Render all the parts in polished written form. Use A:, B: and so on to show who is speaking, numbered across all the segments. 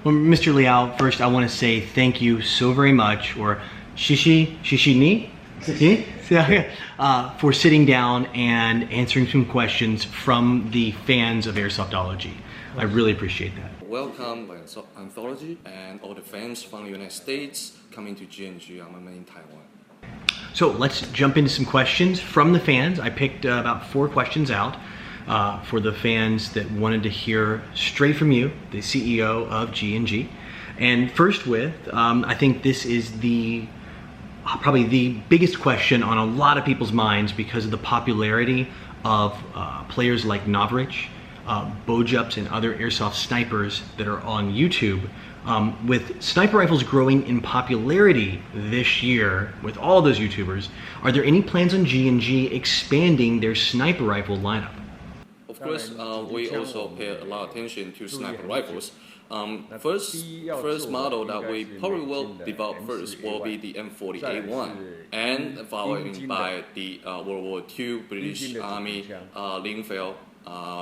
A: Well, Mr. Liao, first I want to say thank you so very much, or shishi ni, for sitting down and answering some questions from the fans of Airsoftology. I really appreciate that.
B: Welcome Anthology and all the fans from the United States coming to G&G Armament in Taiwan.
A: So let's jump into some questions from the fans. I picked about 4 questions out for the fans that wanted to hear straight from you, the CEO of G&G. And first with, I think this is probably the biggest question on a lot of people's minds because of the popularity of players like Novrich, Bojups, and other airsoft snipers that are on YouTube. With sniper rifles growing in popularity this year with all those YouTubers, are there any plans on G&G expanding their sniper rifle lineup?
B: Of course, we also pay a lot of attention to sniper rifles. First model that we probably will develop first will be the M40A1, and following by the World War II British Army Lingfield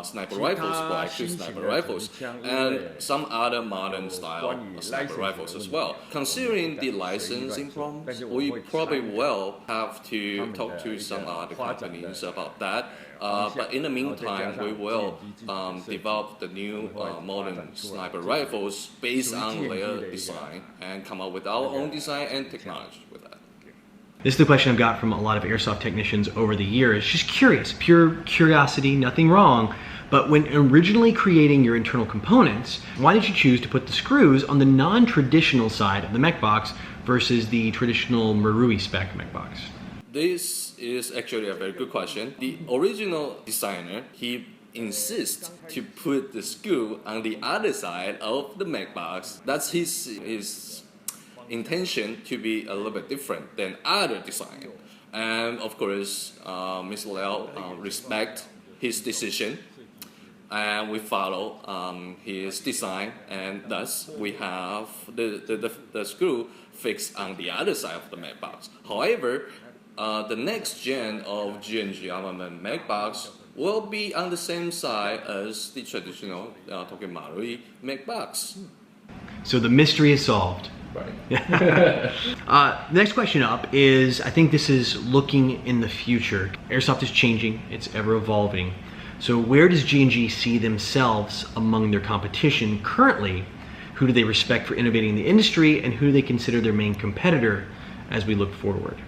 B: sniper rifles, or actually sniper rifles, and some other modern style sniper rifles as well. Considering the licensing problems, we probably will have to talk to some other companies about that. But in the meantime, we will develop the new modern sniper rifles based on their design and come up with our own design and technology with that.
A: This is the question I've got from a lot of airsoft technicians over the years. Just curious, pure curiosity, nothing wrong. But when originally creating your internal components, why did you choose to put the screws on the non-traditional side of the mechbox versus the traditional Marui spec mechbox?
B: This is actually a very good question. The original designer, he insists to put the screw on the other side of the mechbox. That's his intention to be a little bit different than other design. And of course, Mr. Liao respect his decision, and we follow his design, and thus we have the screw fixed on the other side of the mechbox. However, the next gen of G&G Armament mechbox will be on the same side as the traditional Marui mechbox.
A: So the mystery is solved.
B: Right.
A: Next question up is, I think this is looking in the future. Airsoft is changing, it's ever evolving. So where does G&G see themselves among their competition currently? Who do they respect for innovating the industry, and who do they consider their main competitor as we look forward?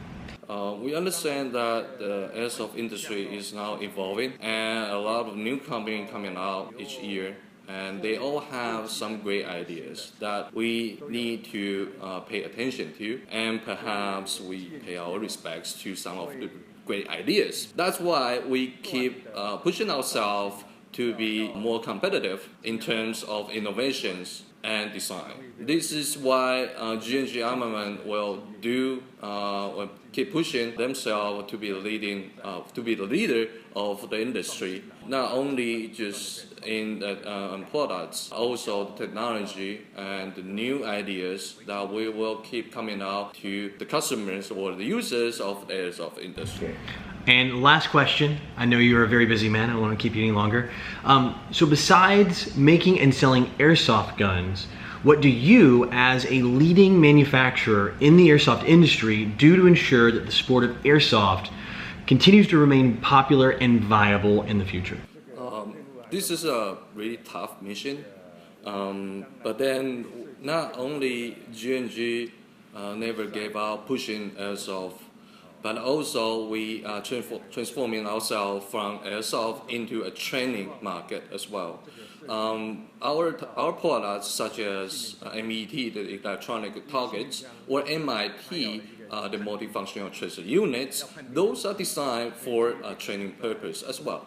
B: We understand that the airsoft industry is now evolving, and a lot of new companies coming out each year. And they all have some great ideas that we need to pay attention to, and perhaps we pay our respects to some of the great ideas. That's why we keep pushing ourselves to be more competitive in terms of innovations and design. This is why G&G Armament will keep pushing themselves to be the leader of the industry, not only just in the products, also the technology and the new ideas that we will keep coming out to the customers or the users of the airsoft industry.
A: And last question, I know you're a very busy man, I don't want to keep you any longer. So besides making and selling airsoft guns, what do you, as a leading manufacturer in the airsoft industry, do to ensure that the sport of airsoft continues to remain popular and viable in the future?
B: This is a really tough mission, but then not only G&G never gave up pushing airsoft, but also we are transforming ourselves from airsoft into a training market as well. Our products such as MET, the electronic targets, or MIT, the multifunctional tracer units, those are designed for training purpose as well.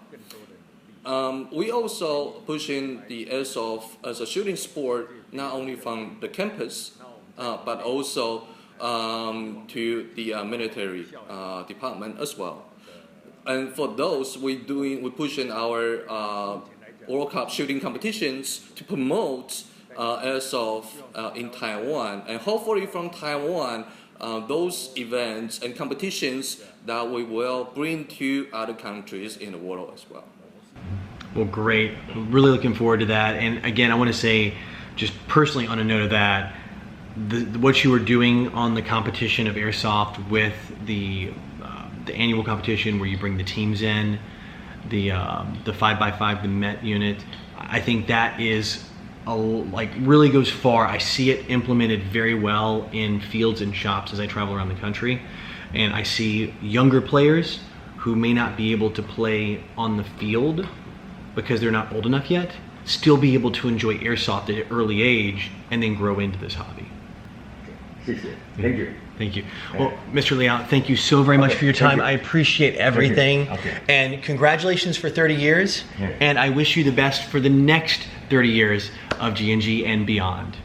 B: We also pushing the airsoft as a shooting sport, not only from the campus, but also to the military department as well. And for those, we're pushing our World Cup shooting competitions to promote airsoft in Taiwan, and hopefully from Taiwan, those events and competitions that we will bring to other countries in the world as well.
A: Well, great. Really looking forward to that. And again, I want to say, just personally on a note of that, what you were doing on the competition of Airsoft with the annual competition where you bring the teams in, the 5x5, the Met unit, I think that is like really goes far. I see it implemented very well in fields and shops as I travel around the country, and I see younger players who may not be able to play on the field because they're not old enough yet, still be able to enjoy Airsoft at an early age and then grow into this hobby.
C: Thank you.
A: Thank you. Well, Mr. Liao, thank you so very much for your time. I appreciate everything.
C: Okay.
A: And congratulations for 30 years.
C: Yeah.
A: And I wish you the best for the next 30 years of G&G and beyond.